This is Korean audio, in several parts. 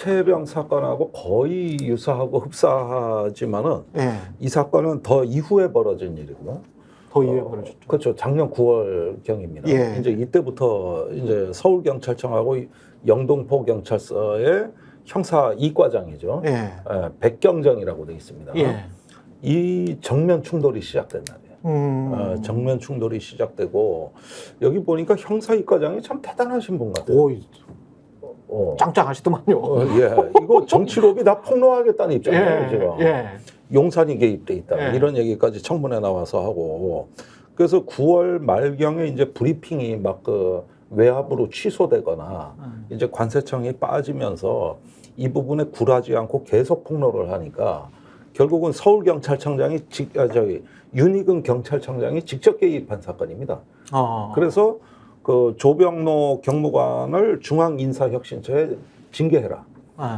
이채병 사건하고 거의 유사하고 흡사하지만은 예. 이 사건은 더 이후에 벌어진 일이고요. 더 이해 벌어졌죠. 그렇죠. 작년 9월 경입니다. 예. 이제 이때부터 이제 서울경찰청하고 영동포 경찰서의 형사 2과장이죠. 예. 백경정이라고 되어 있습니다. 예. 이 정면 충돌이 시작된 날이에요. 정면 충돌이 시작되고 여기 보니까 형사 2과장이 참 대단하신 분 같아요. 오, 짱짱하시더만요. 예, 이거 정치로비 다 폭로하겠다는 입장이에요, 지금. 예. 용산이 개입돼 있다. 예. 이런 얘기까지 청문회 나와서 하고. 그래서 9월 말경에 이제 브리핑이 막 그 외압으로 취소되거나 이제 관세청이 빠지면서 이 부분에 굴하지 않고 계속 폭로를 하니까 결국은 서울경찰청장이 윤희근 경찰청장이 직접 개입한 사건입니다. 그래서 그 조병로 경무관을 중앙인사혁신처에 징계해라.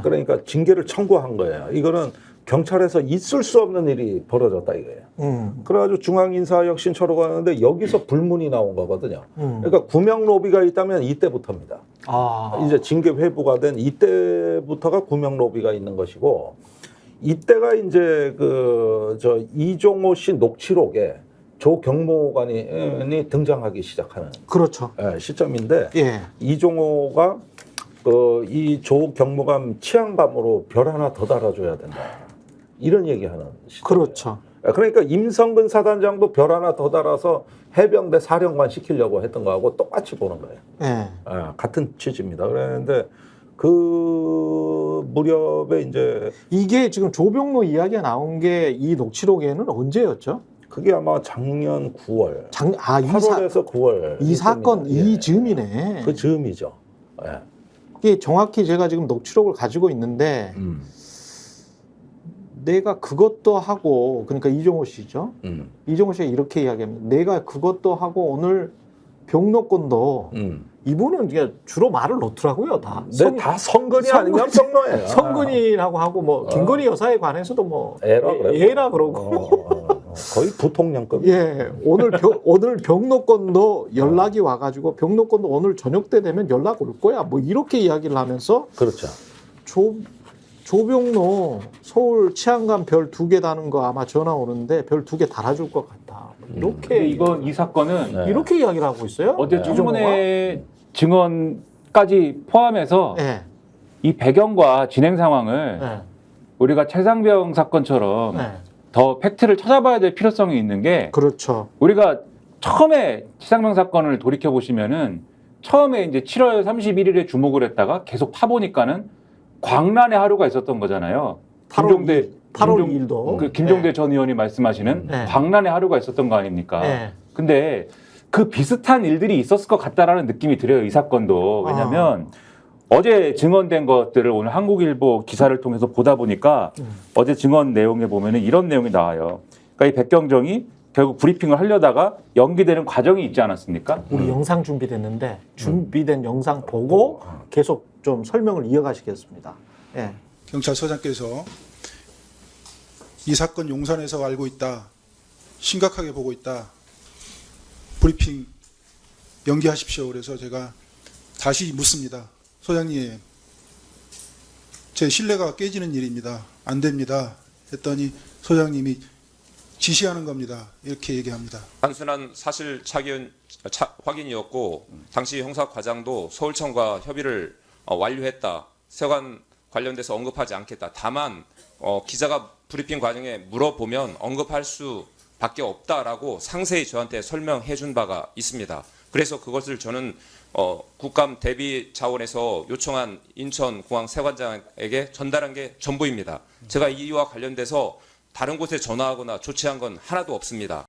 그러니까 징계를 청구한 거예요. 이거는 경찰에서 있을 수 없는 일이 벌어졌다 이거예요. 그래가지고 중앙인사혁신처로 가는데 여기서 불문이 나온 거거든요. 그러니까 구명 로비가 있다면 이때부터입니다. 이제 징계 회부가 된 이때부터가 구명 로비가 있는 것이고 이때가 이제 저 이종호 씨 녹취록에 조 경무관이 등장하기 시작하는 그렇죠. 시점인데 예. 이종호가 이 조 경무관 치안감으로 별 하나 더 달아줘야 된다. 이런 얘기하는 시점. 그렇죠. 그러니까 임성근 사단장도 별 하나 더 달아서 해병대 사령관 시키려고 했던 거하고 똑같이 보는 거예요. 예. 같은 취지입니다. 그랬는데 그 무렵에 이제 이게 지금 조병로 이야기가 나온 게 이 녹취록에는 언제였죠? 그게 아마 작년 9월. 8월에서 9월. 이 사건 예. 이 즈음이네. 그 즈음이죠. 예. 이게 정확히 제가 지금 녹취록을 가지고 있는데 내가 그것도 하고 그러니까 이종호 씨죠. 이종호 씨가 이렇게 이야기합니다. 내가 그것도 하고 오늘 병로권도 이분은 이제 주로 말을 놓더라고요. 다. 다 성근이 아니면 병로예요. 성근이라고 하고 뭐 김건희 여사에 관해서도 뭐 애라 그러고 거의 부통령급. 예, 오늘 병로권도 연락이 와가지고 병로권도 오늘 저녁 때 되면 연락 올 거야. 뭐 이렇게 이야기를 하면서 그렇죠. 조병로 서울 치안감 별 2개 다는 거 아마 전화 오는데 별 2개 달아줄 것 같다. 이렇게 이 사건은 이렇게 이야기를 하고 있어요. 어제 청문회 증언까지 포함해서 예. 이 배경과 진행 상황을 예. 우리가 최상병 사건처럼 예. 더 팩트를 찾아봐야 될 필요성이 있는 게 그렇죠. 우리가 처음에 최상병 사건을 돌이켜 보시면은 처음에 이제 7월 31일에 주목을 했다가 계속 파보니까는 광란의 하루가 있었던 거잖아요. 8월 2일도 그 김종대 전 의원이 말씀하시는 광란의 하루가 있었던 거 아닙니까? 근데 그 비슷한 일들이 있었을 것 같다라는 느낌이 들어요. 이 사건도. 왜냐하면 어제 증언된 것들을 오늘 한국일보 기사를 통해서 보다 보니까 어제 증언 내용에 보면은 이런 내용이 나와요. 그러니까 이 백경정이 결국 브리핑을 하려다가 연기되는 과정이 있지 않았습니까? 우리 영상 준비됐는데 준비된 영상 보고 계속 좀 설명을 이어가시겠습니다. 예. 경찰서장께서 이 사건 용산에서 알고 있다. 심각하게 보고 있다. 브리핑 연기하십시오. 그래서 제가 다시 묻습니다. 소장님, 제 신뢰가 깨지는 일입니다. 안 됩니다. 했더니 소장님이 지시하는 겁니다. 이렇게 얘기합니다. 단순한 사실 확인이었고 당시 형사과장도 서울청과 협의를 완료했다. 세관 관련돼서 언급하지 않겠다. 다만 기자가 브리핑 과정에 물어보면 언급할 수밖에 없다라고 상세히 저한테 설명해 준 바가 있습니다. 그래서 그것을 저는 국감 대비 차원에서 요청한 인천공항 세관장에게 전달한 게 전부입니다. 제가 이와 관련돼서 다른 곳에 전화하거나 조치한 건 하나도 없습니다.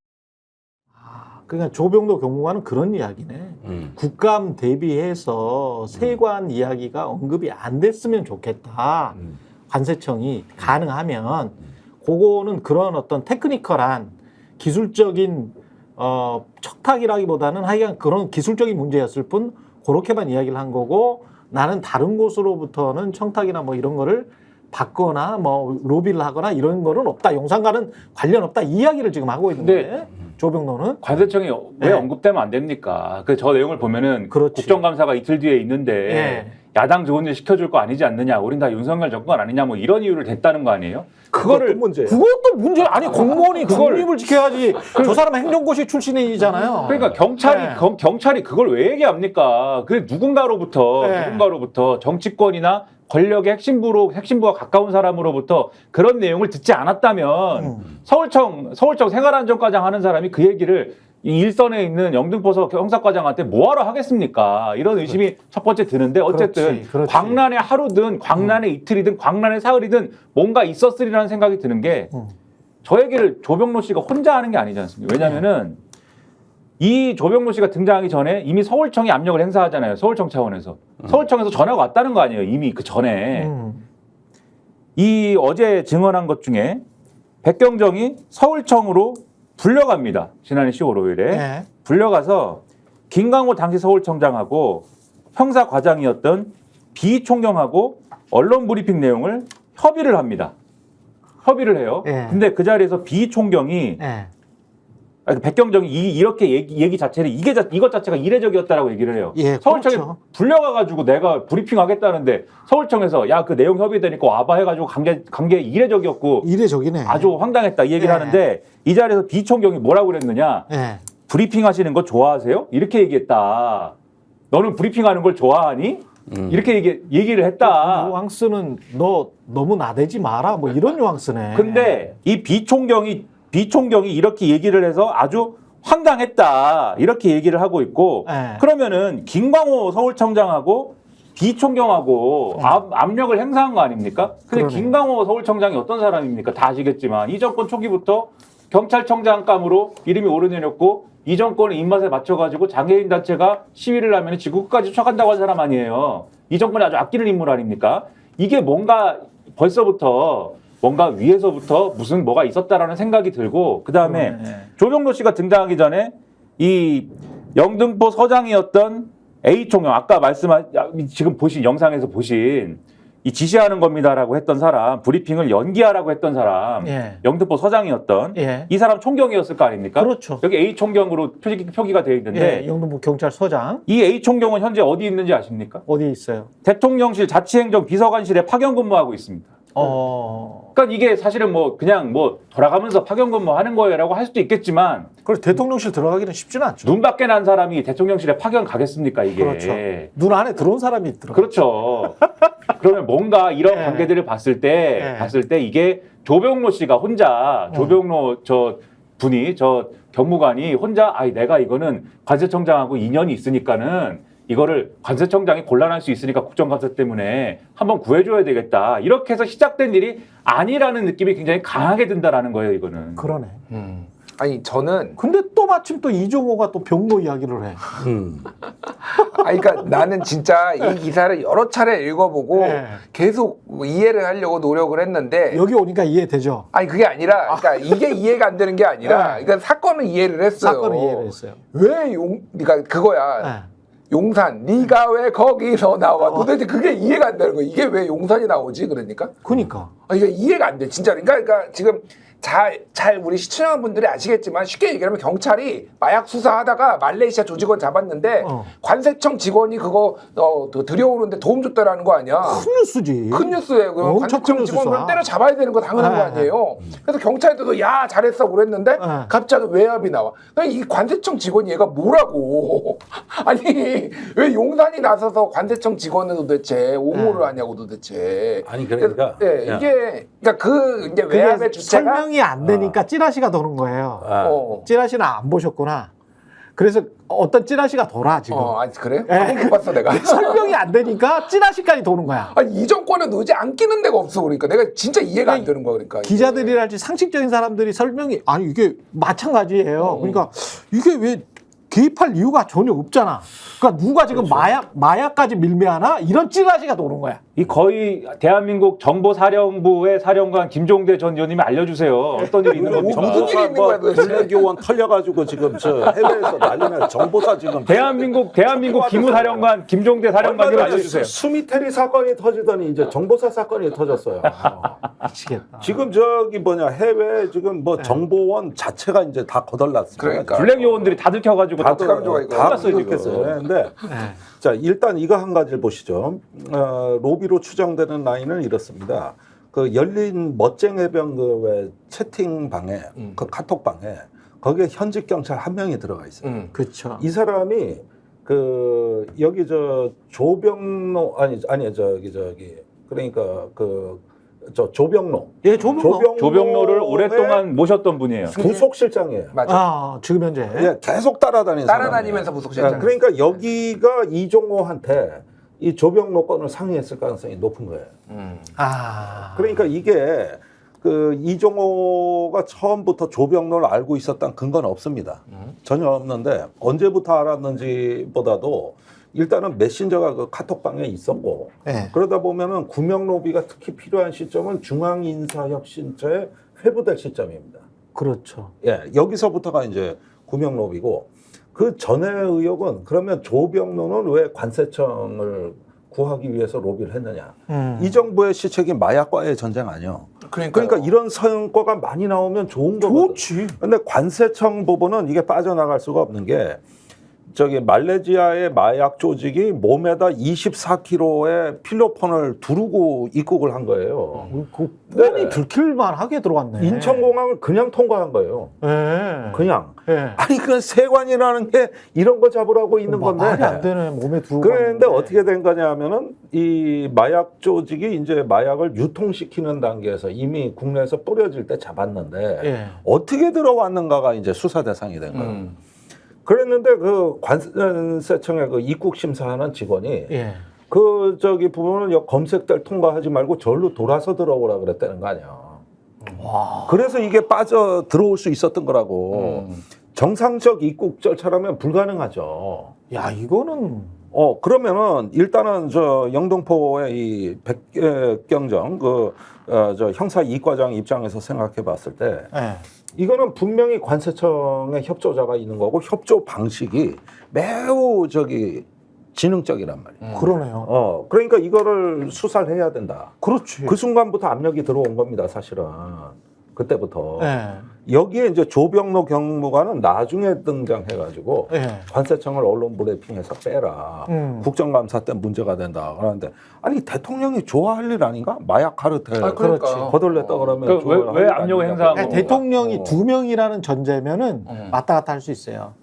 그러니까 조병로 경무관은 그런 이야기네. 국감 대비해서 세관 이야기가 언급이 안 됐으면 좋겠다. 관세청이 가능하면 그거는 그런 어떤 테크니컬한 기술적인 척탁이라기보다는 하여간 그런 기술적인 문제였을 뿐 그렇게만 이야기를 한 거고 나는 다른 곳으로부터는 청탁이나 뭐 이런 거를 받거나 뭐 로비를 하거나 이런 거는 없다. 용산과는 관련 없다. 이 이야기를 지금 하고 있는데 조병로는 관세청이 왜 언급되면 안 됩니까? 그 저 내용을 보면은 그렇지. 국정감사가 이틀 뒤에 있는데 야당 좋은 일 시켜줄 거 아니지 않느냐. 우린 다 윤석열 정권 아니냐. 뭐 이런 이유를 댔다는 거 아니에요? 그거를 문제. 그것도 문제 아니 공무원이 중립을 지켜야지. 저 사람은 행정고시 출신이잖아요. 그러니까 경찰이 그걸 왜 얘기합니까? 그 누군가로부터 정치권이나 권력의 핵심부가 가까운 사람으로부터 그런 내용을 듣지 않았다면 서울청 생활안전과장 하는 사람이 그 얘기를 이 일선에 있는 영등포서 형사과장한테 뭐하러 하겠습니까? 이런 의심이 첫 번째 드는데 어쨌든 그렇지. 광란의 하루든 광란의 이틀이든 광란의 사흘이든 뭔가 있었으리라는 생각이 드는 게 저 얘기를 조병로 씨가 혼자 하는 게 아니지 않습니까? 왜냐면은 이 조병로 씨가 등장하기 전에 이미 서울청이 압력을 행사하잖아요. 서울청 차원에서. 서울청에서 전화가 왔다는 거 아니에요. 이미 그 전에. 이 어제 증언한 것 중에 백경정이 서울청으로 불려갑니다. 지난해 10월 5일에. 네. 불려가서 김강호 당시 서울청장하고 형사과장이었던 비 총경하고 언론 브리핑 내용을 협의를 합니다. 협의를 해요. 네. 근데 그 자리에서 비 총경이 네. 백경정이 이렇게 얘기 자체를 이것 자체가 이례적이었다라고 얘기를 해요. 예, 서울청에 그렇죠. 불려가가지고 내가 브리핑하겠다는데 서울청에서 야 그 내용 협의되니까 와봐 해가지고 관계 이례적이었고 이례적이네. 아주 황당했다 이 얘기를 예. 하는데 이 자리에서 비총경이 뭐라고 그랬느냐? 예. 브리핑 하시는 거 좋아하세요? 이렇게 얘기했다. 너는 브리핑하는 걸 좋아하니? 이렇게 얘기를 했다. 뉘앙스는 너 너무 나대지 마라 뭐 이런 뉘앙스네. 근데 이 비총경이 이렇게 얘기를 해서 아주 황당했다 이렇게 얘기를 하고 있고 네. 그러면은 김광호 서울청장하고 비총경하고 압력을 행사한 거 아닙니까? 근데 그러네. 김광호 서울청장이 어떤 사람입니까? 다 아시겠지만 이 정권 초기부터 경찰청장감으로 이름이 오르내렸고 이 정권의 입맛에 맞춰가지고 장애인 단체가 시위를 하면 지구까지 쫓아간다고 한 사람 아니에요. 이 정권이 아주 아끼는 인물 아닙니까? 이게 뭔가 벌써부터 뭔가 위에서부터 무슨 뭐가 있었다라는 생각이 들고 그다음에 조병로 씨가 등장하기 전에 이 영등포 서장이었던 A 총영 아까 지금 보신 영상에서 보신 이 지시하는 겁니다라고 했던 사람 브리핑을 연기하라고 했던 사람 예. 영등포 서장이었던 예. 이 사람 총경이었을 거 아닙니까? 그렇죠. 여기 A 총경으로 표기가 되어 있는데 예, 영등포 경찰서장 이 A 총경은 현재 어디 있는지 아십니까? 어디에 있어요? 대통령실 자치행정 비서관실에 파견 근무하고 있습니다. 그러니까 이게 사실은 뭐 그냥 뭐 돌아가면서 파견 근무하는 거예요라고 할 수도 있겠지만 그래서 대통령실 들어가기는 쉽지는 않죠. 눈 밖에 난 사람이 대통령실에 파견 가겠습니까 이게? 그렇죠. 눈 안에 들어온 사람이 들어가. 그렇죠. 그러면 뭔가 이런 네. 관계들을 봤을 때 이게 조병로 씨가 혼자 조병로 저 경무관이 혼자 내가 이거는 관세청장하고 인연이 있으니까는 이거를 관세청장이 곤란할 수 있으니까 국정감사 때문에 한번 구해줘야 되겠다. 이렇게 해서 시작된 일이 아니라는 느낌이 굉장히 강하게 든다라는 거예요, 이거는. 그러네. 아니 저는 근데 또 마침 또 이종호가 또 병로 이야기를 해. 그러니까 나는 진짜 이 기사를 여러 차례 읽어보고 네. 계속 이해를 하려고 노력을 했는데 여기 오니까 이해되죠. 아니 그게 아니라 그러니까 이게 이해가 안 되는 게 아니라 네. 그러니까 사건을 이해를 했어요. 사건을 이해를 했어요. 그러니까 그거야. 네. 용산, 네가 왜 거기서 나와? 도대체 그게 이해가 안 되는 거야. 이게 왜 용산이 나오지? 그러니까. 그러니까. 이게 이해가 안 돼, 진짜로. 그러니까 지금 잘 우리 시청자분들이 아시겠지만 쉽게 얘기하면 경찰이 마약 수사하다가 말레이시아 조직원 잡았는데 관세청 직원이 그거 들여오는데 도움 줬다라는 거 아니야? 큰 뉴스지. 큰 뉴스예요. 그럼 엄청 큰 관세청 직원을 뉴스다. 때려 잡아야 되는 거 당연한 거 아니에요. 그래서 경찰도 야 잘했어 그랬는데 갑자기 외압이 나와. 그러니까 이 관세청 직원이 얘가 뭐라고? 아니 왜 용산이 나서서 관세청 직원을 도대체 옹호를 하냐고 도대체. 아니 그러니까 이게 그러니까 이제 외압의 주체가 설명이 안 되니까 찌라시가 도는 거예요. 찌라시는 안 보셨구나. 그래서 어떤 찌라시가 돌아 지금. 아니 그래? 예. 한번 못 봤어 내가. 설명이 안 되니까 찌라시까지 도는 거야. 아니 이 정권은 도대체 안 끼는 데가 없어 그러니까 내가 진짜 이해가 안 되는 거야 그러니까. 기자들이랄지 상식적인 사람들이 설명이 이게 마찬가지예요. 그러니까 이게 왜 개입할 이유가 전혀 없잖아. 그러니까 누가 지금 마약까지 밀매하나 이런 찌라시가 도는 거야. 이 거의 대한민국 정보사령부의 사령관 김종대 전 의원님이 알려주세요. 어떤 일이 있는 겁니까? 무슨 일이 있는 거야, 도대체? 국내교원 털려가지고 지금 저 해외에서 난리나 정보사 지금 대한민국 기무사령관 김종대 사령관님 알려주세요. 수미테리 사건이 터지더니 이제 정보사 사건이 터졌어요. 미치겠다. 지금 해외 지금 뭐 정보원 자체가 이제 다 거덜났습니다. 그러니까. 블랙 요원들이 다 들켜가지고 어떡하면 좋아, 이거. 다 끝났어요, 지금. 그렇겠어요. 근데 네. 자 일단 이거 한 가지를 보시죠. 로비로 추정되는 라인은 이렇습니다. 그 열린 멋쟁 해변 그 채팅방에 그 카톡방에 거기에 현직 경찰 한 명이 들어가 있어요. 그렇죠. 이 사람이 그 여기 저 조병로 아니 저기 그러니까 저 조병로 예, 조병로. 조병로를 오랫동안 모셨던 분이에요. 부속실장이에요. 맞아. 아, 지금 현재. 예, 계속 따라다니는 따라다니면서 부속실장. 그러니까 여기가 이종호한테 이 조병로 건을 상의했을 가능성이 높은 거예요. 아. 그러니까 이게 그 이종호가 처음부터 조병로를 알고 있었던 근거는 없습니다. 전혀 없는데 언제부터 알았는지보다도 일단은 메신저가 그 카톡방에 있었고 네. 그러다 보면은 구명 로비가 특히 필요한 시점은 중앙인사혁신처에 회부될 시점입니다. 그렇죠. 예, 여기서부터가 이제 구명 로비고 그 전의 의혹은 그러면 조병로는 왜 관세청을 구하기 위해서 로비를 했느냐? 이 정부의 시책이 마약과의 전쟁 아니요. 그러니까 이런 성과가 많이 나오면 좋은 거거든. 좋지. 근데 관세청 부분은 이게 빠져나갈 수가 없는 게 저기 말레이시아의 마약 조직이 몸에다 24kg의 필로폰을 두르고 입국을 한 거예요. 그 뻔히 들킬만 하게 들어왔네. 인천공항을 그냥 통과한 거예요. 예. 그냥. 예. 아니 그 세관이라는 게 이런 거 잡으라고 있는 건데. 말이 안 되네. 몸에 두고. 그런데 어떻게 된 거냐면은 이 마약 조직이 이제 마약을 유통시키는 단계에서 이미 국내에서 뿌려질 때 잡았는데 예. 어떻게 들어왔는가가 이제 수사 대상이 된 거예요. 그랬는데 그 관세청의 그 입국 심사하는 직원이 예. 그 저기 부분은 검색대를 통과하지 말고 절로 돌아서 들어오라 그랬다는 거 아니야. 와. 그래서 이게 빠져 들어올 수 있었던 거라고. 정상적 입국 절차라면 불가능하죠. 야, 이거는 그러면은 일단은 저 영등포의 이 백경정 저 형사 이과장 입장에서 생각해 봤을 때 예. 이거는 분명히 관세청의 협조자가 있는 거고 협조 방식이 매우 저기 지능적이란 말이에요. 그러네요. 그러니까 이거를 수사를 해야 된다. 그렇지. 그 순간부터 압력이 들어온 겁니다, 사실은. 그때부터. 예. 여기에 이제 조병로 경무관은 나중에 등장해가지고 예. 관세청을 언론 브리핑에서 빼라. 국정감사 때 문제가 된다. 그러는데 아니 대통령이 좋아할 일 아닌가? 마약 카르텔 그러니까. 거덜냈다 그러면 그러니까 왜 압력을 행사한 그러니까 거? 대통령이 두 명이라는 전제면은 왔다 갔다 할 수 있어요.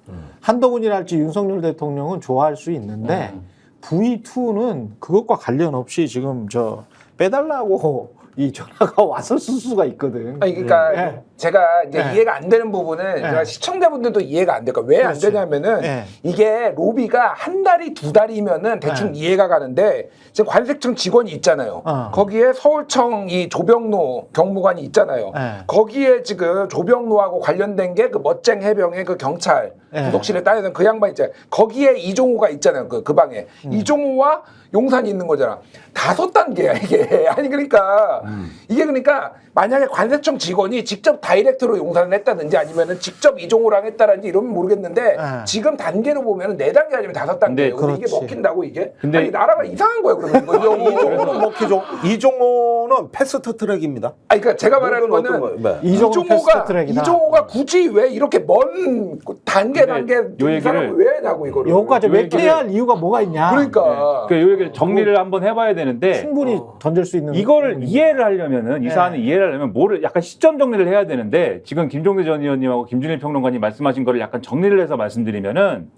한동훈이랄지 윤석열 대통령은 좋아할 수 있는데 V2는 그것과 관련 없이 지금 저 빼달라고 이 전화가 왔었을 수가 있거든. 아니 그러니까 예. 제가 이제 예. 이해가 안 되는 부분은 제가 시청자분들도 이해가 안 될까 왜 안 그렇지. 되냐면은 예. 이게 로비가 한 달이 두 달이면은 대충 이해가 가는데 지금 관세청 직원이 있잖아요. 거기에 서울청 이 조병로 경무관이 있잖아요. 거기에 지금 조병로하고 관련된 게 그 멋쟁 해병의 그 경찰 부속실에 따르는 그 양반 있잖아요. 거기에 이종호가 있잖아요. 그 방에 이종호와 용산이 있는 거잖아. 5단계야 이게. 아니 그러니까 이게 그러니까 만약에 관세청 직원이 직접 다이렉트로 용산을 했다든지 아니면은 직접 이종호랑 했다든지 이러면 모르겠는데 지금 단계로 보면은 4단계 아니면 5단계예요. 근데 이게 그렇지. 먹힌다고 이게? 근데 아니 나라가 이상한 거예요. 그러면 이종호는 먹히죠. 이종호는 패스트 트랙입니다. 아니 그러니까 제가 말하는 모든 거는 어떤 거, 네. 이종호가 이종호가 굳이 왜 이렇게 먼 단계 요 이 사람을 얘기를- 왜 하냐고 이거를. 여기까지 왜 얘기를- 깨야 할 이유가 뭐가 있냐. 그러니까. 그 얘기를 정리를 한번 해봐야 되는데 충분히 던질 수 있는 이거를 부분이- 이해를 하려면은 이 네. 사안을 이해를 하려면 뭐를 약간 시점 정리를 해야 되는데 지금 김종대 전 의원님하고 김준일 평론가님 말씀하신 거를 약간 정리를 해서 말씀드리면은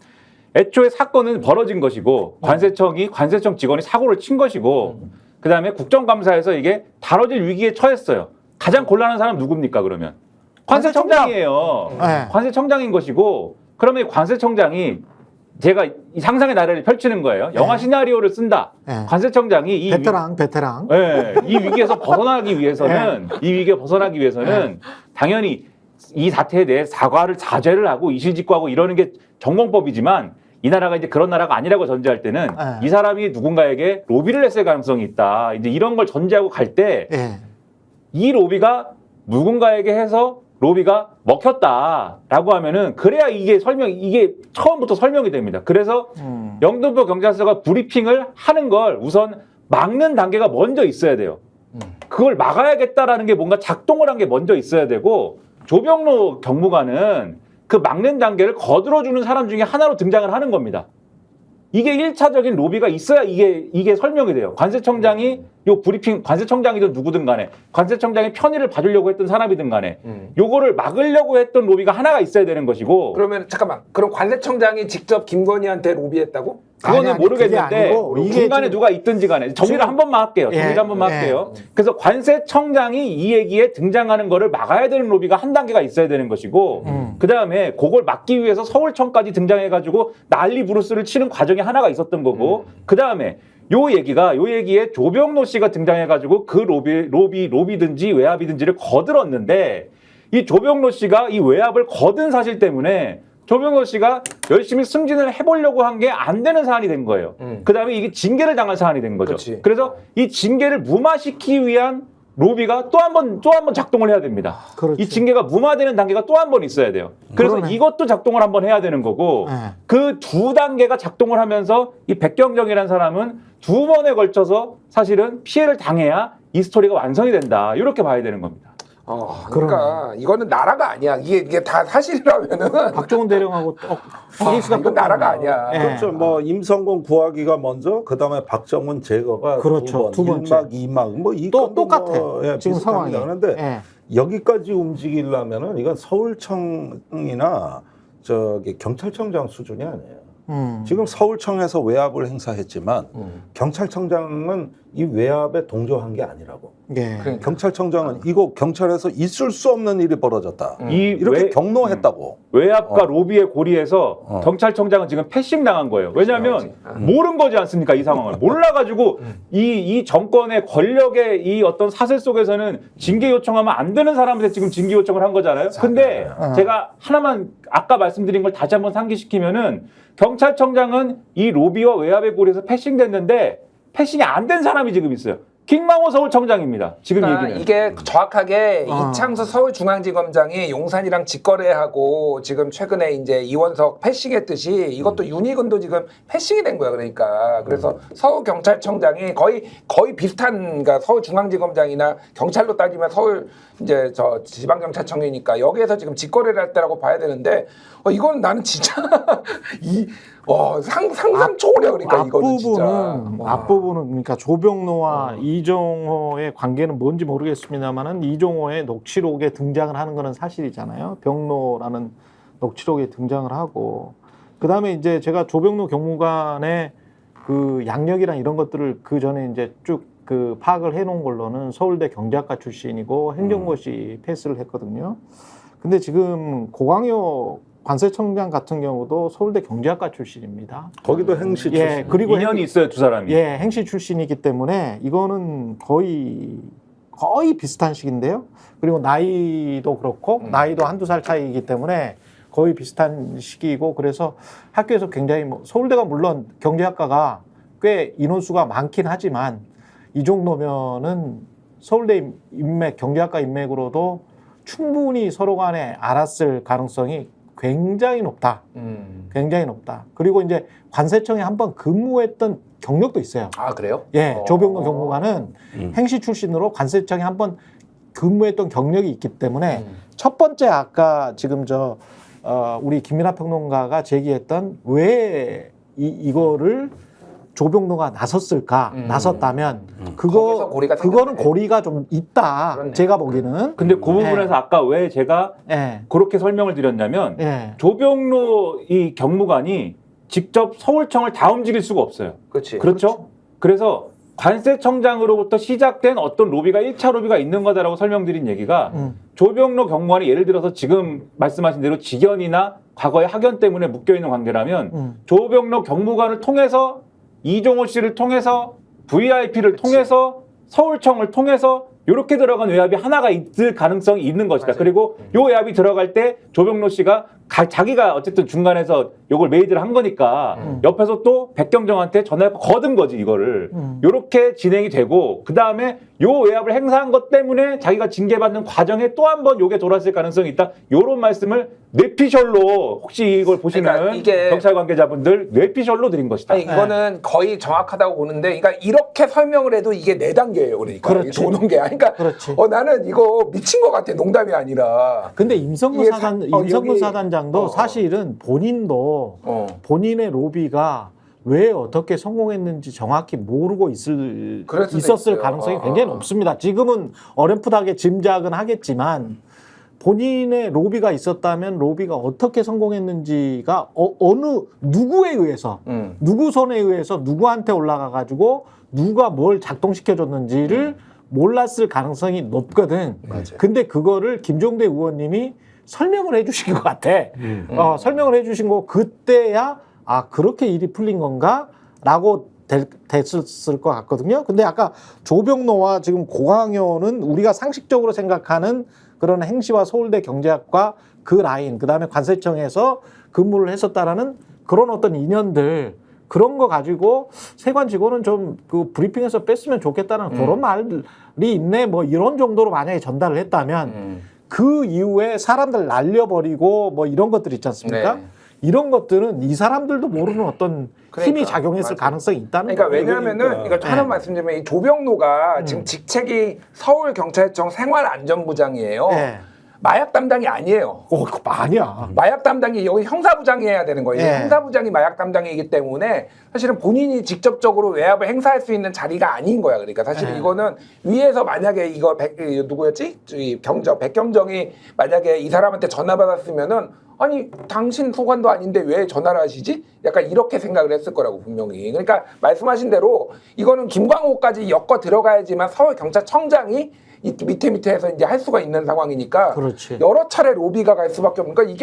애초에 사건은 벌어진 것이고 관세청 직원이 사고를 친 것이고 그다음에 국정감사에서 이게 다뤄질 위기에 처했어요. 가장 곤란한 사람 누굽니까 그러면? 관세청장이에요. 네. 관세청장인 것이고 그러면 이 관세청장이 제가 이 상상의 나래를 펼치는 거예요. 영화 시나리오를 쓴다. 네. 관세청장이 이 베테랑. 네, 이 위기에서 벗어나기 위해서는 당연히 이 사태에 대해 자제를 하고 이실직고하고 이러는 게 정공법이지만 이 나라가 이제 그런 나라가 아니라고 전제할 때는 이 사람이 누군가에게 로비를 했을 가능성이 있다. 이제 이런 걸 전제하고 갈 때 이 로비가 누군가에게 해서 로비가 먹혔다라고 하면은 그래야 이게 처음부터 설명이 됩니다. 그래서 영등포 경찰서가 브리핑을 하는 걸 우선 막는 단계가 먼저 있어야 돼요. 그걸 막아야겠다라는 게 뭔가 작동을 한 게 먼저 있어야 되고 조병로 경무관은 그 막는 단계를 거들어주는 사람 중에 하나로 등장을 하는 겁니다. 이게 1차적인 로비가 있어야 이게 설명이 돼요. 관세청장이 요 브리핑, 관세청장이든 누구든 간에 관세청장의 편의를 봐주려고 했던 사람이든 간에 요거를 막으려고 했던 로비가 하나가 있어야 되는 것이고. 그러면 잠깐만. 그럼 관세청장이 직접 김건희한테 로비했다고? 그거는 아니, 모르겠는데 그게 아니고 이게 중간에 지금- 누가 있든지 간에 정리를 한 번만 할게요. 예, 정리를 한 번만 예. 할게요. 그래서 관세청장이 이 얘기에 등장하는 거를 막아야 되는 로비가 한 단계가 있어야 되는 것이고 그다음에 그걸 막기 위해서 서울청까지 등장해가지고 난리 부르스를 치는 과정이 하나가 있었던 거고 그다음에 요 얘기에 조병노 씨가 등장해가지고 그 로비든지 외압이든지를 거들었는데 이 조병노 씨가 이 외압을 거둔 사실 때문에 조병노 씨가 열심히 승진을 해보려고 한 게 안 되는 사안이 된 거예요. 그다음에 이게 징계를 당할 사안이 된 거죠. 그치. 그래서 이 징계를 무마시키기 위한 로비가 또 한 번 작동을 해야 됩니다. 그렇죠. 이 징계가 무마되는 단계가 또 한 번 있어야 돼요. 그래서 그러네. 이것도 작동을 한번 해야 되는 거고 네. 그 두 단계가 작동을 하면서 이 백경정이라는 사람은 두 번에 걸쳐서 사실은 피해를 당해야 이 스토리가 완성이 된다. 이렇게 봐야 되는 겁니다. 그러니까 이거는 나라가 아니야. 이게 다 사실이라면은 박종훈 대령하고 케이스가 이건 나라가 아니야. 예. 그렇죠. 뭐 임성근 구하기가 먼저, 그다음에 박정훈 제거가 그렇죠. 두 번째. 1막, 2막 뭐이 또 똑같아. 예, 지금 상황이. 그런데 예. 여기까지 움직이려면은 이건 서울청이나 저기 경찰청장 수준이 아니에요. 지금 서울청에서 외압을 행사했지만 경찰청장은 이 외압에 동조한 게 아니라고. 예. 그러니까. 경찰청장은 이거 경찰에서 있을 수 없는 일이 벌어졌다. 이렇게 경로했다고. 외압과 로비의 고리에서 경찰청장은 지금 패싱 당한 거예요. 왜냐하면 모른 거지 않습니까? 이 상황을 몰라가지고 이 정권의 권력의 이 어떤 사슬 속에서는 징계 요청하면 안 되는 사람한테 지금 징계 요청을 한 거잖아요. 근데 제가 하나만 아까 말씀드린 걸 다시 한번 상기시키면은 경찰청장은 이 로비와 외압의 고리에서 패싱됐는데 패싱이 안 된 사람이 지금 있어요. 김만호 서울청장입니다. 지금 그러니까 얘기는. 이게 정확하게 이창수 서울중앙지검장이 용산이랑 직거래하고 지금 최근에 이제 이원석 패싱했듯이 이것도 윤희근도 지금 패싱이 된 거야. 그러니까 그래서 서울경찰청장이 거의 비슷한, 그러니까 서울중앙지검장이나 경찰로 따지면 서울 이제 저 지방경찰청이니까 여기에서 지금 직거래를 할 때라고 봐야 되는데 이건 나는 진짜 상상 초월이야. 그러니까 이거는 진짜. 앞부분은 그러니까 조병노와 이종호의 관계는 뭔지 모르겠습니다만은 이종호의 녹취록에 등장을 하는 거는 사실이잖아요. 병노라는 녹취록에 등장을 하고 그다음에 이제 제가 조병노 경무관의 그 양력이랑 이런 것들을 그 전에 이제 쭉 그 파악을 해놓은 걸로는 서울대 경제학과 출신이고 행정고시 패스를 했거든요. 근데 지금 고광혁 관세청장 같은 경우도 서울대 경제학과 출신입니다. 거기도 행시 출신. 예, 그리고 인연이 있어요, 두 사람이. 예, 행시 출신이기 때문에 이거는 거의 비슷한 시기인데요. 그리고 나이도 그렇고 나이도 한두 살 차이이기 때문에 거의 비슷한 시기이고 그래서 학교에서 굉장히 서울대가 물론 경제학과가 꽤 인원수가 많긴 하지만 이 정도면은 서울대 인맥, 경제학과 인맥으로도 충분히 서로 간에 알았을 가능성이 굉장히 높다. 굉장히 높다. 그리고 이제 관세청에 한번 근무했던 경력도 있어요. 아 그래요? 예, 조병노 경무관은 행시 출신으로 관세청에 한번 근무했던 경력이 있기 때문에 첫 번째 아까 지금 우리 김민하 평론가가 제기했던 왜 이거를 조병노가 나섰을까? 나섰다면 거기서 고리가 그거는 생겼네. 고리가 좀 있다. 그렇네. 제가 보기에는. 근데 그 부분에서 아까 왜 제가 예. 그렇게 설명을 드렸냐면 예. 조병로 이 경무관이 직접 서울청을 다 움직일 수가 없어요. 그렇지. 그렇죠? 그래서 관세청장으로부터 시작된 어떤 로비가 1차 로비가 있는 거다라고 설명드린 얘기가 조병로 경무관이 예를 들어서 지금 말씀하신 대로 직연이나 과거의 학연 때문에 묶여있는 관계라면 조병로 경무관을 통해서 이종호 씨를 통해서 VIP를 통해서 서울청을 통해서 이렇게 들어간 외압이 하나가 있을 가능성이 있는 것이다. 맞아요. 그리고 요 외압이 들어갈 때 조병로 씨가 자기가 어쨌든 중간에서 요걸 메이드를 한 거니까 옆에서 또 백경정한테 전화해서 거둔 거지 이거를. 요렇게 진행이 되고 그다음에 요 외압을 행사한 것 때문에 자기가 징계받는 과정에 또 한 번 요게 돌았을 가능성이 있다. 요런 말씀을 뇌피셜로 혹시 이걸 보시면 그러니까 이게 경찰 관계자분들 뇌피셜로 드린 것이다. 아니 이거는 거의 정확하다고 보는데, 그러니까 이렇게 설명을 해도 이게 4단계예요. 그러니까 그렇지. 이게 도는 게, 그러니까 그렇지. 나는 이거 미친 것 같아. 농담이 아니라. 근데 임성근 이게 임성근 여기- 사단장도 사실은 본인도 본인의 로비가 왜 어떻게 성공했는지 정확히 모르고 그럴 수도 있었을 있어요. 가능성이 굉장히 높습니다. 지금은 어렴풋하게 짐작은 하겠지만 본인의 로비가 있었다면 로비가 어떻게 성공했는지가 어느 누구에 의해서 누구 손에 의해서 누구한테 올라가 가지고 누가 뭘 작동시켜줬는지를 몰랐을 가능성이 높거든. 맞아요. 근데 그거를 김종대 의원님이 설명을 해주신 것 같아. 설명을 해주신 거 그때야 아 그렇게 일이 풀린 건가라고 됐을 것 같거든요. 근데 아까 조병노와 지금 고강현은 우리가 상식적으로 생각하는 그런 행시와 서울대 경제학과 그 라인, 그다음에 관세청에서 근무를 했었다라는 그런 어떤 인연들, 그런 거 가지고 세관 직원은 좀 그 브리핑에서 뺐으면 좋겠다는 그런 말이 있네. 뭐 이런 정도로 만약에 전달을 했다면 그 이후에 사람들 날려버리고 뭐 이런 것들 있지 않습니까? 네. 이런 것들은 이 사람들도 모르는 어떤 힘이 그러니까, 작용했을 맞아요. 가능성이 있다는 그러니까 거예요. 왜냐하면은 이거 하는 말씀드리면 이 조병노가 지금 직책이 서울경찰청 생활안전부장이에요. 네. 마약 담당이 아니에요. 그거 아니야. 마약 담당이 여기 형사부장이 해야 되는 거예요. 네. 형사부장이 마약 담당이기 때문에 사실은 본인이 직접적으로 외압을 행사할 수 있는 자리가 아닌 거야. 그러니까 사실 네. 이거는 위에서 만약에 이거 누구였지? 백경정이 만약에 이 사람한테 전화 받았으면은 아니 당신 소관도 아닌데 왜 전화를 하시지? 약간 이렇게 생각을 했을 거라고 분명히. 그러니까 말씀하신 대로 이거는 김광호까지 엮어 들어가야지만 서울경찰청장이 이 밑에서 이제 할 수가 있는 상황이니까 그렇지. 여러 차례 로비가 갈 수밖에 없는. 그러니까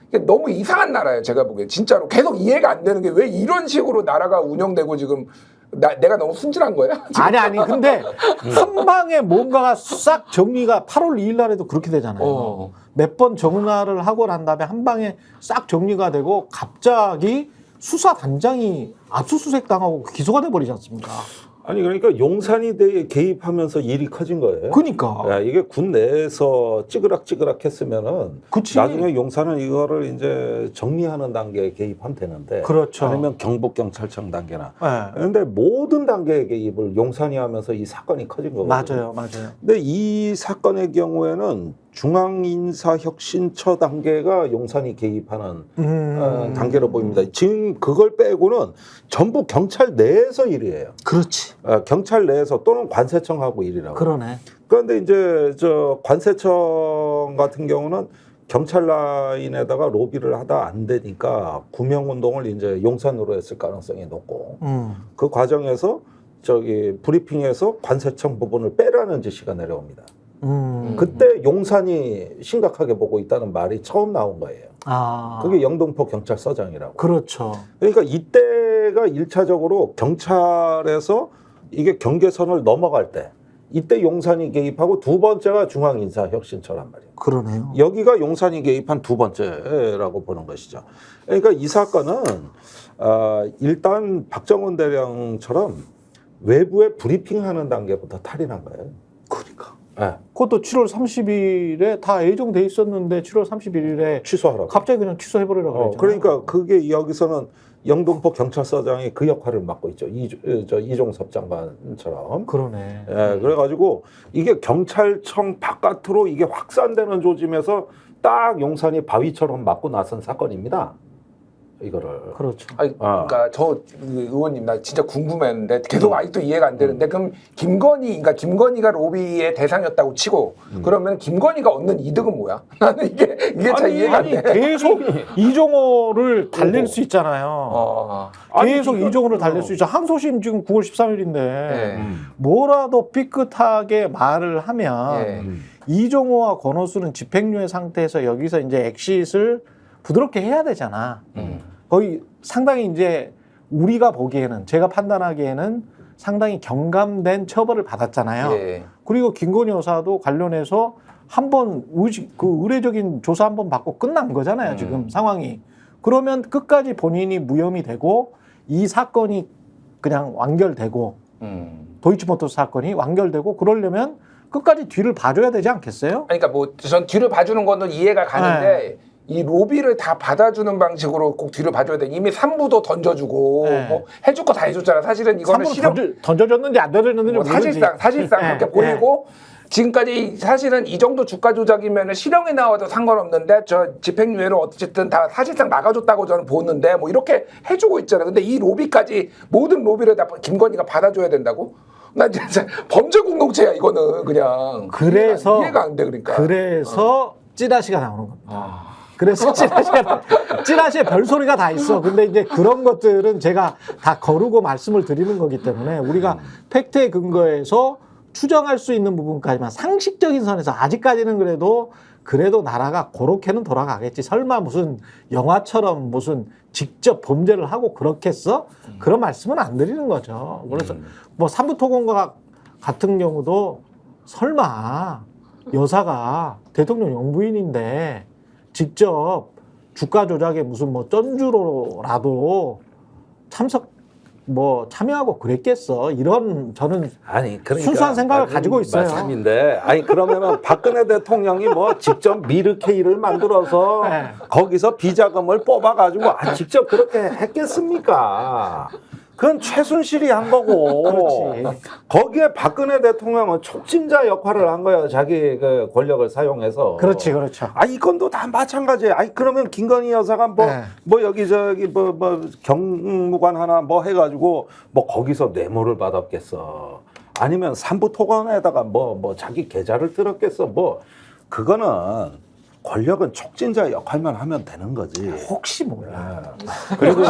이게 너무 이상한 나라예요. 제가 보기엔 진짜로 계속 이해가 안 되는 게 왜 이런 식으로 나라가 운영되고 지금 내가 너무 순진한 거야? 아니 근데 한 방에 뭔가가 싹 정리가 8월 2일 날에도 그렇게 되잖아요. 몇 번 정리를 하고 난 다음에 한 방에 싹 정리가 되고 갑자기 수사단장이 압수수색 당하고 기소가 돼 버리지 않습니까? 아니 그러니까 용산이 개입하면서 일이 커진 거예요. 그러니까. 야, 이게 군 내에서 찌그락찌그락 했으면은 그치. 나중에 용산은 이거를 이제 정리하는 단계에 개입하면 되는데 그렇죠. 아니면 경북경찰청 단계나 네. 그런데 모든 단계의 개입을 용산이 하면서 이 사건이 커진 거거든요. 맞아요. 근데 이 사건의 경우에는 중앙인사혁신처 단계가 용산이 개입하는 단계로 보입니다. 지금 그걸 빼고는 전부 경찰 내에서 일이에요. 그렇지. 경찰 내에서 또는 관세청하고 일이라고. 그러네. 그런데 이제 저 관세청 같은 경우는 경찰 라인에다가 로비를 하다 안 되니까 구명운동을 이제 용산으로 했을 가능성이 높고 그 과정에서 저기 브리핑에서 관세청 부분을 빼라는 지시가 내려옵니다. 그때 용산이 심각하게 보고 있다는 말이 처음 나온 거예요. 그게 영등포 경찰서장이라고. 그렇죠. 그러니까 이때가 1차적으로 경찰에서 이게 경계선을 넘어갈 때 이때 용산이 개입하고 두 번째가 중앙인사혁신처란 말이에요. 그러네요. 여기가 용산이 개입한 두 번째라고 보는 것이죠. 그러니까 이 사건은 일단 박정원 대령처럼 외부에 브리핑하는 단계부터 탈이 난 거예요. 그러니까. 네. 그것도 7월 30일에 다 예정돼 있었는데 7월 31일에 취소하라고. 갑자기 그냥 취소해버리라고 그랬잖아요. 그러니까 그게 여기서는 영등포 경찰서장이 그 역할을 맡고 있죠. 이종섭 장관처럼. 그러네. 예, 그래가지고 이게 경찰청 바깥으로 이게 확산되는 조짐에서 딱 용산이 바위처럼 맞고 나선 사건입니다. 이거를. 그렇죠. 아니, 그러니까 저 의원님 나 진짜 궁금했는데 계속 아직도 이해가 안 되는데 그럼 김건희가 로비의 대상이었다고 치고 그러면 김건희가 얻는 이득은 뭐야? 나는 이게 잘 이해가 안 돼. 계속 이종호를 달랠 수 있잖아요. 계속 이종호를 달랠 수 있죠. 항소심 지금 9월 13일인데 네. 뭐라도 삐끗하게 말을 하면 이종호와 권오수는 집행유예 상태에서 여기서 이제 엑싯을 부드럽게 해야 되잖아. 거의 상당히 이제 우리가 보기에는 제가 판단하기에는 상당히 경감된 처벌을 받았잖아요. 예. 그리고 김건희 여사도 관련해서 한번 의례적인 조사 한번 받고 끝난 거잖아요. 지금 상황이. 그러면 끝까지 본인이 무혐의 되고 이 사건이 그냥 완결되고 도이치모터스 사건이 완결되고 그러려면 끝까지 뒤를 봐줘야 되지 않겠어요? 그러니까 뭐 전 뒤를 봐주는 거는 이해가 가는데 이 로비를 다 받아주는 방식으로 꼭 뒤를 봐줘야 돼. 이미 3부도 던져주고 네. 뭐 해줄 거 다 해줬잖아. 사실은 이거는 실형 던져줬는지 안 던져줬는지 뭐 모르지. 사실상 네. 그렇게 보이고 지금까지 사실은 이 정도 주가 조작이면 실형에 나와도 상관없는데 저 집행유예로 어쨌든 다 사실상 막아줬다고 저는 보는데 뭐 이렇게 해주고 있잖아. 근데 이 로비까지 모든 로비를 다 김건희가 받아줘야 된다고? 난 진짜 범죄 공동체야 이거는 그냥. 그래서 이해가 안 돼 그러니까. 그래서 찌라시가 나오는 겁니다. 그래서 찌라시에 별소리가 다 있어. 근데 이제 그런 것들은 제가 다 거르고 말씀을 드리는 거기 때문에 우리가 팩트에 근거해서 추정할 수 있는 부분까지만 상식적인 선에서 아직까지는 그래도 나라가 그렇게는 돌아가겠지. 설마 무슨 영화처럼 무슨 직접 범죄를 하고 그렇겠어? 그런 말씀은 안 드리는 거죠. 그래서 뭐 삼부토건과 같은 경우도 설마 여사가 대통령 영부인인데 직접 주가 조작에 무슨 뭐 쩐주로라도 참여하고 그랬겠어. 이런 저는 아니 그러니까 순수한 생각을 가지고 있어요. 말씀인데 아니 그러면은 박근혜 대통령이 뭐 직접 미르케이를 만들어서 네. 거기서 비자금을 뽑아가지고 직접 그렇게 했겠습니까? 그건 최순실이 한 거고. 그렇지. 거기에 박근혜 대통령은 촉진자 역할을 한 거예요. 자기 그 권력을 사용해서. 그렇지, 그렇죠. 이 건도 다 마찬가지예요. 그러면 김건희 여사가 네. 뭐 여기저기 뭐 경무관 하나 뭐 해가지고 뭐 거기서 뇌물을 받았겠어. 아니면 삼부토건에다가 뭐 자기 계좌를 들었겠어. 뭐 그거는 권력은 촉진자 역할만 하면 되는 거지. 혹시 몰라. 그리고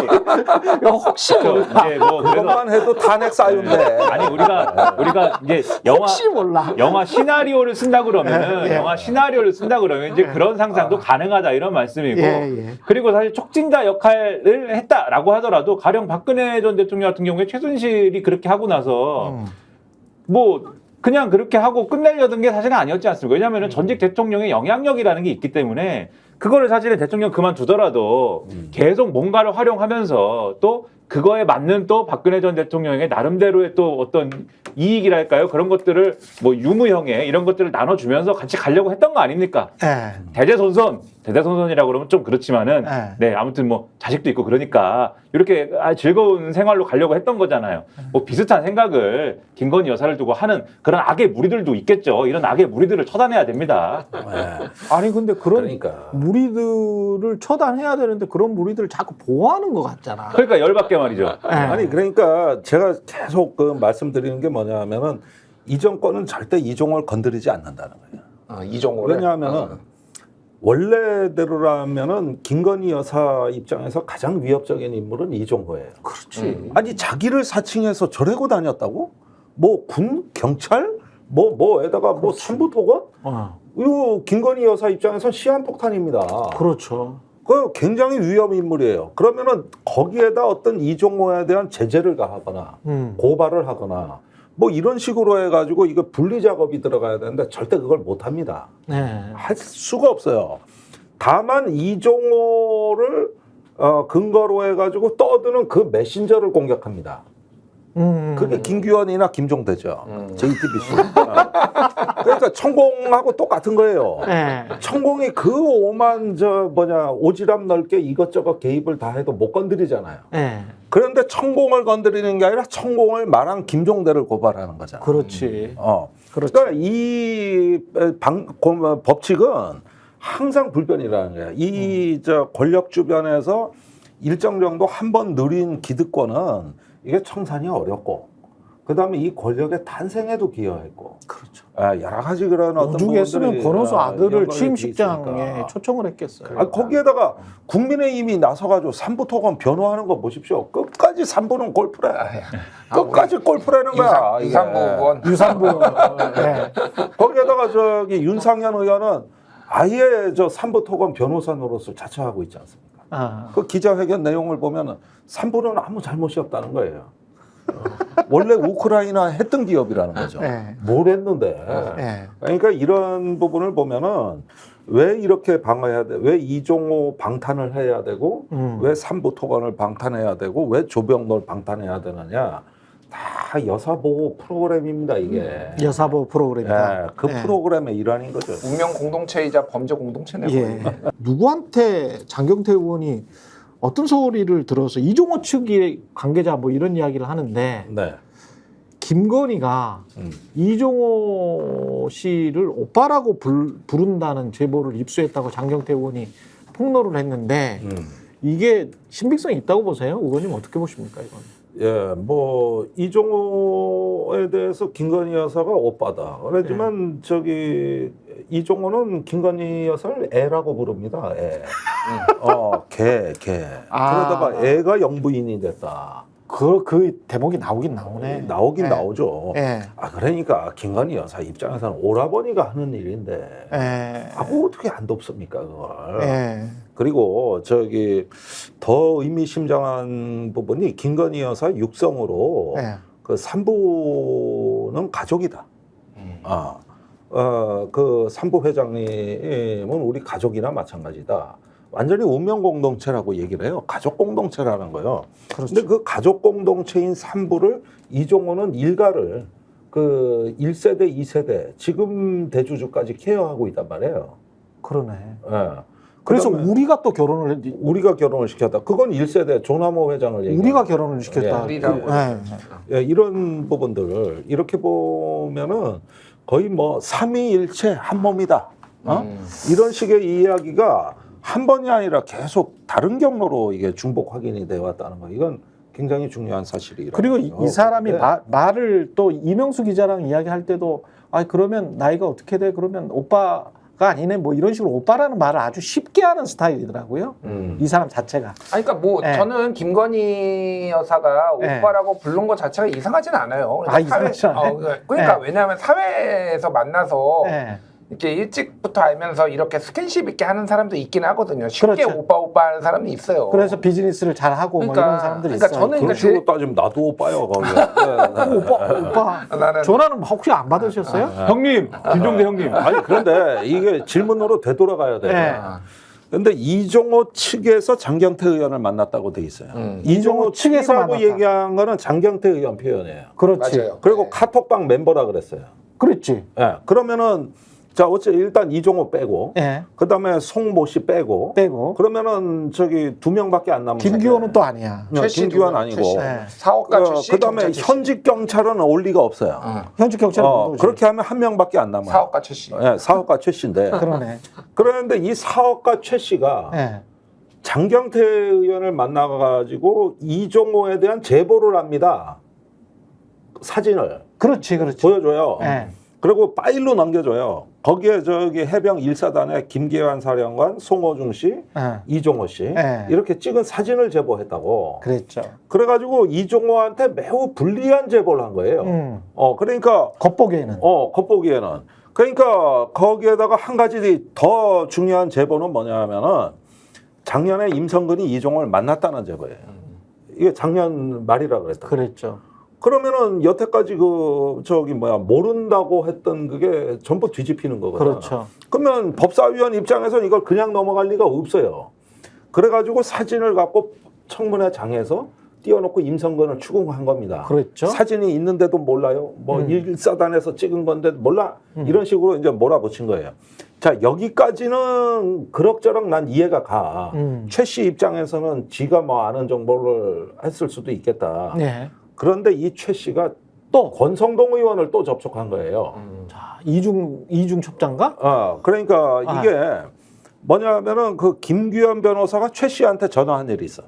혹시 이제 뭐 그래서 그것만 해도 탄핵 사유인데. 아니 우리가 이제 혹시 몰라. 영화 시나리오를 쓴다 그러면은 영화 시나리오를 쓴다 그러면 이제 그런 상상도 가능하다 이런 말씀이고 그리고 사실 촉진자 역할을 했다라고 하더라도 가령 박근혜 전 대통령 같은 경우에 최순실이 그렇게 하고 나서 뭐 그냥 그렇게 하고 끝내려던 게 사실은 아니었지 않습니까? 왜냐하면 전직 대통령의 영향력이라는 게 있기 때문에 그거를 사실은 대통령 그만두더라도 계속 뭔가를 활용하면서 또 그거에 맞는 또 박근혜 전 대통령의 나름대로의 또 어떤 이익이랄까요? 그런 것들을 뭐 유무형의 이런 것들을 나눠주면서 같이 가려고 했던 거 아닙니까? 대대손손이라고 그러면 좀 그렇지만은 네 아무튼 뭐 자식도 있고 그러니까 이렇게 즐거운 생활로 가려고 했던 거잖아요. 뭐 비슷한 생각을 김건희 여사를 두고 하는 그런 악의 무리들도 있겠죠. 이런 악의 무리들을 처단해야 됩니다. 아니 근데 그런 그러니까. 무리들을 처단해야 되는데 그런 무리들을 자꾸 보호하는 것 같잖아. 그러니까 열받게 말이죠. 아니 그러니까 제가 계속 그 말씀드리는 게 뭐냐면은 이 정권은 절대 이종을 건드리지 않는다는 거예요. 이종호를. 왜냐하면은 원래대로라면은 김건희 여사 입장에서 가장 위협적인 인물은 이종호예요. 그렇지. 아니 자기를 사칭해서 저래고 다녔다고? 뭐 군 경찰 뭐에다가 뭐 삼부토건? 이거 김건희 여사 입장에선 시한폭탄입니다. 그렇죠. 그 굉장히 위험 인물이에요. 그러면은 거기에다 어떤 이종호에 대한 제재를 가하거나 고발을 하거나 뭐 이런 식으로 해가지고 이거 분리 작업이 들어가야 되는데 절대 그걸 못 합니다. 할 수가 없어요. 다만 이종호를 근거로 해가지고 떠드는 그 메신저를 공격합니다. 그게 김규현이나 김종대죠. JTBC. 그러니까 천공하고 똑같은 거예요. 천공이 그 오만 오지랖 넓게 이것저것 개입을 다 해도 못 건드리잖아요. 그런데 천공을 건드리는 게 아니라 천공을 말한 김종대를 고발하는 거잖아요. 그렇지. 그렇지. 그러니까 이 법칙은 항상 불변이라는 거예요. 이 권력 주변에서 일정 정도 한 번 누린 기득권은 이게 청산이 어렵고, 그 다음에 이 권력의 탄생에도 기여했고, 그렇죠. 여러 가지 그런 어떤 오죽했으면 권오수 아들을 연관이 취임식장에 있으니까. 초청을 했겠어요. 거기에다가 국민의힘이 나서가지고 삼부토건 변호하는 거 보십시오. 끝까지 삼부는 골프래. 끝까지 골프라는 거야. 유산부. 거기에다가 윤상현 의원은 아예 삼부토건 변호사 노릇을 자처하고 있지 않습니까? 그 기자회견 내용을 보면은 삼부는 아무 잘못이 없다는 거예요. 원래 우크라이나 했던 기업이라는 거죠. 네. 뭘 했는데. 네. 그러니까 이런 부분을 보면은 왜 이렇게 방어해야 돼? 왜 이종호 방탄을 해야 되고 왜 삼부토건을 방탄해야 되고 왜 조병노를 방탄해야 되느냐? 다 여사보호 프로그램입니다, 이게. 여사보 프로그램이다. 예, 그 예. 프로그램의 일환인 거죠. 운명 공동체이자 범죄 공동체네. 예. 누구한테 장경태 의원이 어떤 소리를 들어서 이종호 측의 관계자 뭐 이런 이야기를 하는데 네. 김건희가 이종호 씨를 오빠라고 부른다는 제보를 입수했다고 장경태 의원이 폭로를 했는데 이게 신빙성이 있다고 보세요? 의원님 어떻게 보십니까 이건? 예, 뭐 이종호에 대해서 김건희 여사가 오빠다. 그렇지만 저기 이종호는 김건희 여사를 애라고 부릅니다. 애. 개. 그러다가 애가 영부인이 됐다. 그 대목이 나오긴 나오네. 나오긴 예. 나오죠. 예. 그러니까 김건희 여사 입장에서는 오라버니가 하는 일인데 예. 어떻게 안 돕습니까 그걸. 예. 그리고 저기 더 의미심장한 부분이 김건희 여사 육성으로 예. 그 산부는 가족이다. 그 산부 회장님은 우리 가족이나 마찬가지다. 완전히 운명 공동체라고 얘기를 해요. 가족 공동체라는 거요. 그렇죠. 근데 그 가족 공동체인 산부를 이종호는 일가를 그 1세대, 2세대 지금 대주주까지 케어하고 있단 말이에요. 그러네. 예. 그래서 그다음에 우리가 또 결혼을 했. 우리가 결혼을 시켰다. 그건 1세대 조남호 회장을 얘기해요. 우리가 결혼을 시켰다. 예. 우리라고. 예. 예, 이런 부분들 이렇게 보면은 거의 뭐 삼위일체 한 몸이다. 이런 식의 이야기가 한 번이 아니라 계속 다른 경로로 이게 중복 확인이 되어 왔다는 거. 이건 굉장히 중요한 사실이라고. 그리고 이 사람이 네. 말을 또 이명수 기자랑 이야기할 때도 그러면 나이가 어떻게 돼? 그러면 오빠가 아니네. 뭐 이런 식으로 오빠라는 말을 아주 쉽게 하는 스타일이더라고요. 이 사람 자체가. 그러니까 뭐 예. 저는 김건희 여사가 예. 오빠라고 부른 것 자체가 이상하진 않아요. 그러니까 이상하지 않아요? 그러니까 예. 왜냐하면 사회에서 만나서 예. 이렇게 일찍부터 알면서 이렇게 스킨십 있게 하는 사람도 있긴 하거든요. 쉽게 그렇죠. 오빠 하는 사람도 있어요. 그래서 비즈니스를 잘 하고 뭐 이런 사람들이 그러니까 있어요. 저는 그런 식으로 따지면 나도 오빠요. 거기. 네, 오빠 나는 전화는 혹시 안 받으셨어요? 형님, 김종대 형님. 아니 그런데 이게 질문으로 되돌아가야 돼요. 네. 근데 이종호 측에서 장경태 의원을 만났다고 돼 있어요. 이종호 측에서 측이라고 만났다. 얘기한 거는 장경태 의원 표현이에요. 그렇지. 맞아요. 그리고 네. 카톡방 멤버라 그랬어요. 그렇지. 예. 그러면은 자 어째 일단 이종호 빼고 예. 그다음에 송모 씨 빼고 그러면은 저기 2명밖에 안 남은 김기호는 또 아니야. 김기환 아니고 네. 사업가 출신, 그다음에 경찰 출신. 현직 경찰은 올 리가 없어요. 현직 경찰은 못 오지. 그렇게 하면 1명밖에 안 남아요. 사업가 출신. 예, 사업가 최 씨인데. 그러네. 그런데 이 사업가 최 씨가 예. 장경태 의원을 만나가지고 이종호에 대한 제보를 합니다. 사진을 그렇지. 보여줘요. 예. 그리고 파일로 넘겨줘요. 거기에 저기 해병 1사단의 김계환 사령관, 송호중 씨, 예. 이종호 씨 네. 이렇게 찍은 사진을 제보했다고. 그랬죠. 그래가지고 이종호한테 매우 불리한 제보를 한 거예요. 그러니까 겉보기에는. 겉보기에는. 그러니까 거기에다가 한 가지 더 중요한 제보는 뭐냐면은 작년에 임성근이 이종호를 만났다는 제보예요. 이게 작년 말이라 그랬다. 그랬죠. 그러면은 여태까지 모른다고 했던 그게 전부 뒤집히는 거거든요. 그렇죠. 그러면 법사위원 입장에서는 이걸 그냥 넘어갈 리가 없어요. 그래가지고 사진을 갖고 청문회장에서 띄워놓고 임성근을 추궁한 겁니다. 그랬죠. 사진이 있는데도 몰라요. 뭐 1사단에서 찍은 건데 몰라. 이런 식으로 이제 몰아붙인 거예요. 자, 여기까지는 그럭저럭 난 이해가 가. 최 씨 입장에서는 지가 뭐 아는 정보를 했을 수도 있겠다. 네. 그런데 이 최 씨가 또 권성동 의원을 또 접촉한 거예요. 자, 이중 첩자인가? 그러니까 이게 뭐냐면은 그 김규현 변호사가 최 씨한테 전화한 일이 있어.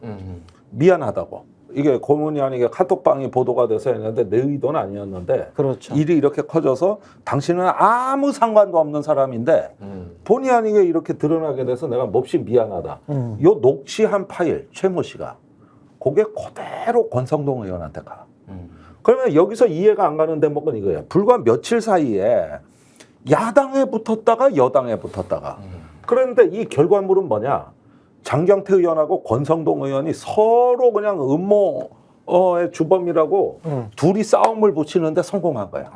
미안하다고. 이게 고문이 아니게 카톡방이 보도가 돼서 했는데 내 의도는 아니었는데 그렇죠. 일이 이렇게 커져서 당신은 아무 상관도 없는 사람인데 본의 아니게 이렇게 드러나게 돼서 내가 몹시 미안하다. 요 녹취한 파일 최모 씨가 그게 그대로 권성동 의원한테 가. 그러면 여기서 이해가 안 가는 대목은 이거예요. 불과 며칠 사이에 야당에 붙었다가 여당에 붙었다가. 그런데 이 결과물은 뭐냐? 장경태 의원하고 권성동 의원이 서로 그냥 음모 의 주범이라고 둘이 싸움을 붙이는데 성공한 거야.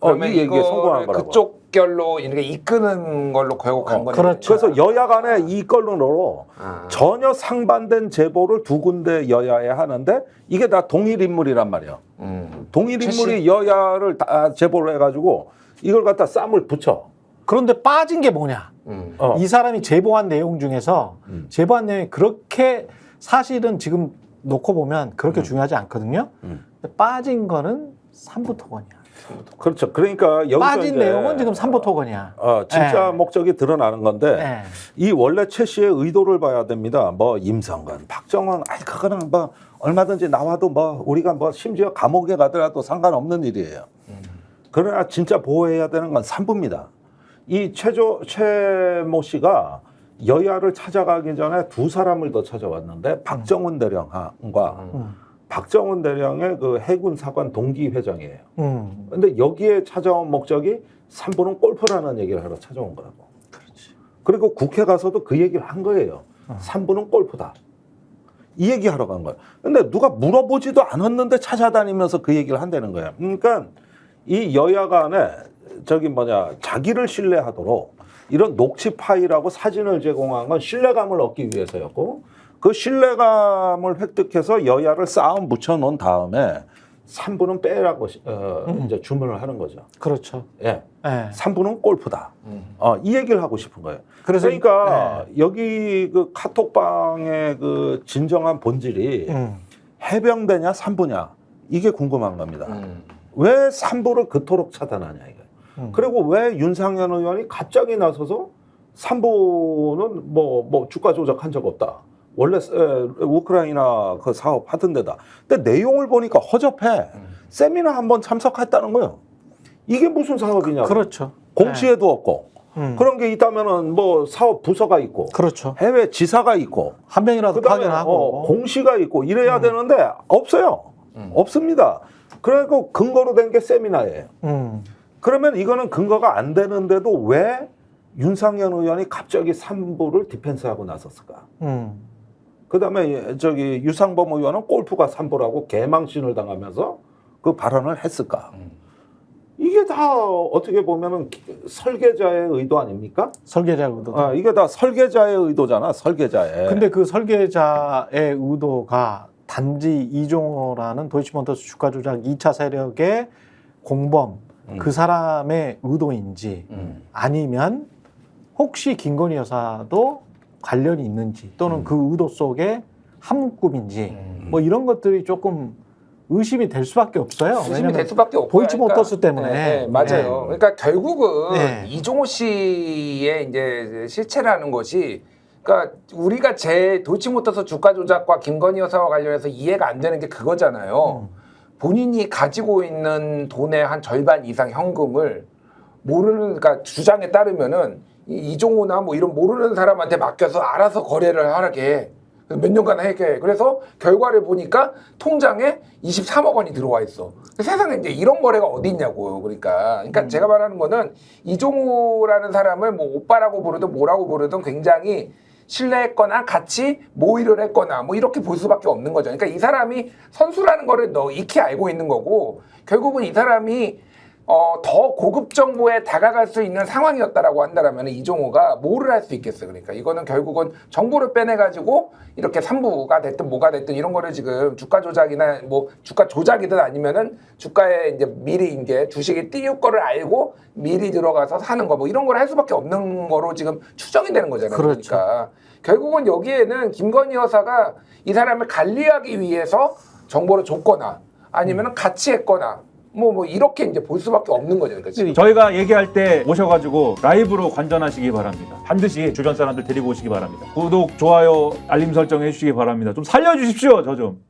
그러면 이 얘기에 성공한 이거를 거라고. 그쪽 결로 이렇게 이끄는 걸로 결국 간 거네요. 그렇죠. 그래서 여야 간에 이 건으로 전혀 상반된 제보를 두 군데 여야에 하는데 이게 다 동일 인물이란 말이야. 동일 인물이 여야를 다 제보를 해가지고 이걸 갖다 쌈을 붙여. 그런데 빠진 게 뭐냐? 이 사람이 제보한 내용 중에서 제보한 내용이 그렇게 사실은 지금 놓고 보면 그렇게 중요하지 않거든요. 근데 빠진 거는 삼부토건이야. 그렇죠. 그러니까 여기서 빠진 이제 내용은 지금 삼부토건이야. 진짜 예. 목적이 드러나는 건데 예. 이 원래 최 씨의 의도를 봐야 됩니다. 뭐 임성근, 박정원, 아니 그거는 뭐 얼마든지 나와도 뭐 우리가 뭐 심지어 감옥에 가더라도 상관없는 일이에요. 그러나 진짜 보호해야 되는 건 삼부입니다. 이 최모 씨가 여야를 찾아가기 전에 두 사람을 더 찾아왔는데 박정훈 대령과 박정훈 대령의 그 해군 사관 동기 회장이에요. 근데 여기에 찾아온 목적이 삼부는 골프라는 얘기를 하러 찾아온 거라고. 그렇지. 그리고 국회 가서도 그 얘기를 한 거예요. 삼부는 골프다. 이 얘기 하러 간 거예요. 근데 누가 물어보지도 않았는데 찾아다니면서 그 얘기를 한다는 거예요. 그러니까 이 여야 간에 자기를 신뢰하도록 이런 녹취 파일하고 사진을 제공한 건 신뢰감을 얻기 위해서였고 그 신뢰감을 획득해서 여야를 싸움 붙여놓은 다음에 3부는 빼라고 이제 주문을 하는 거죠. 그렇죠. 예. 예. 3부는 골프다. 이 얘기를 하고 싶은 거예요. 그래서 그러니까 여기 그 카톡방의 그 진정한 본질이 해병대냐 3부냐 이게 궁금한 겁니다. 왜 3부를 그토록 차단하냐 이거예요. 그리고 왜 윤상현 의원이 갑자기 나서서 3부는 뭐 주가 조작한 적 없다. 원래 우크라이나 그 사업 하던 데다. 근데 내용을 보니까 허접해. 세미나 한번 참석했다는 거예요. 이게 무슨 사업이냐고. 그렇죠. 공시에도 없고. 그런 게 있다면은 뭐 사업 부서가 있고. 그렇죠. 해외 지사가 있고. 한 명이라도 그다음에 파견하고. 공시가 있고 이래야 되는데 없어요. 없습니다. 그리고 근거로 된 게 세미나예요. 그러면 이거는 근거가 안 되는데도 왜 윤상현 의원이 갑자기 3부를 디펜스하고 나섰을까? 그다음에 유상범 의원은 골프가 3부라고 개망신을 당하면서 그 발언을 했을까? 이게 다 어떻게 보면은 설계자의 의도 아닙니까? 설계자의 의도. 이게 다 설계자의 의도잖아, 설계자의. 근데 그 설계자의 의도가 단지 이종호라는 도이치모터스 주가 조작 2차 세력의 공범 그 사람의 의도인지 아니면 혹시 김건희 여사도 관련이 있는지 또는 그 의도 속에 한 묶음인지 뭐 이런 것들이 조금 의심이 될 수밖에 없어요. 의심이 될 수밖에 없고 도이치모터스 때문에. 네, 맞아요. 그러니까 결국은 네. 이종호 씨의 이제 실체라는 것이 그러니까 우리가 도이치모터스 주가 조작과 김건희 여사와 관련해서 이해가 안 되는 게 그거잖아요. 본인이 가지고 있는 돈의 한 절반 이상 현금을 그러니까 주장에 따르면은 이종호나 뭐 이런 모르는 사람한테 맡겨서 알아서 거래를 하게 몇 년간 하게. 그래서 결과를 보니까 통장에 23억 원이 들어와 있어. 세상에 이제 이런 거래가 어디 있냐고요. 그러니까 제가 말하는 거는 이종호라는 사람을 뭐 오빠라고 부르든 뭐라고 부르든 굉장히 신뢰했거나 같이 모의를 했거나 뭐 이렇게 볼 수밖에 없는 거죠. 그러니까 이 사람이 선수라는 거를 익히 알고 있는 거고 결국은 이 사람이 더 고급 정보에 다가갈 수 있는 상황이었다라고 한다면 이종호가 뭐를 할 수 있겠어. 그러니까 이거는 결국은 정보를 빼내가지고 이렇게 3부가 됐든 뭐가 됐든 이런 거를 지금 주가 조작이나 뭐 주가 조작이든 아니면은 주가에 이제 미리 이제 주식이 띄울 거를 알고 미리 들어가서 사는 거 뭐 이런 걸 할 수밖에 없는 거로 지금 추정이 되는 거잖아요. 그렇죠. 그러니까 결국은 여기에는 김건희 여사가 이 사람을 관리하기 위해서 정보를 줬거나 아니면은 같이 했거나 뭐 이렇게 이제 볼 수밖에 없는 거죠. 그러니까 지금. 저희가 얘기할 때 오셔가지고 라이브로 관전하시기 바랍니다. 반드시 주변 사람들 데리고 오시기 바랍니다. 구독, 좋아요, 알림 설정 해주시기 바랍니다. 좀 살려주십시오, 저 좀.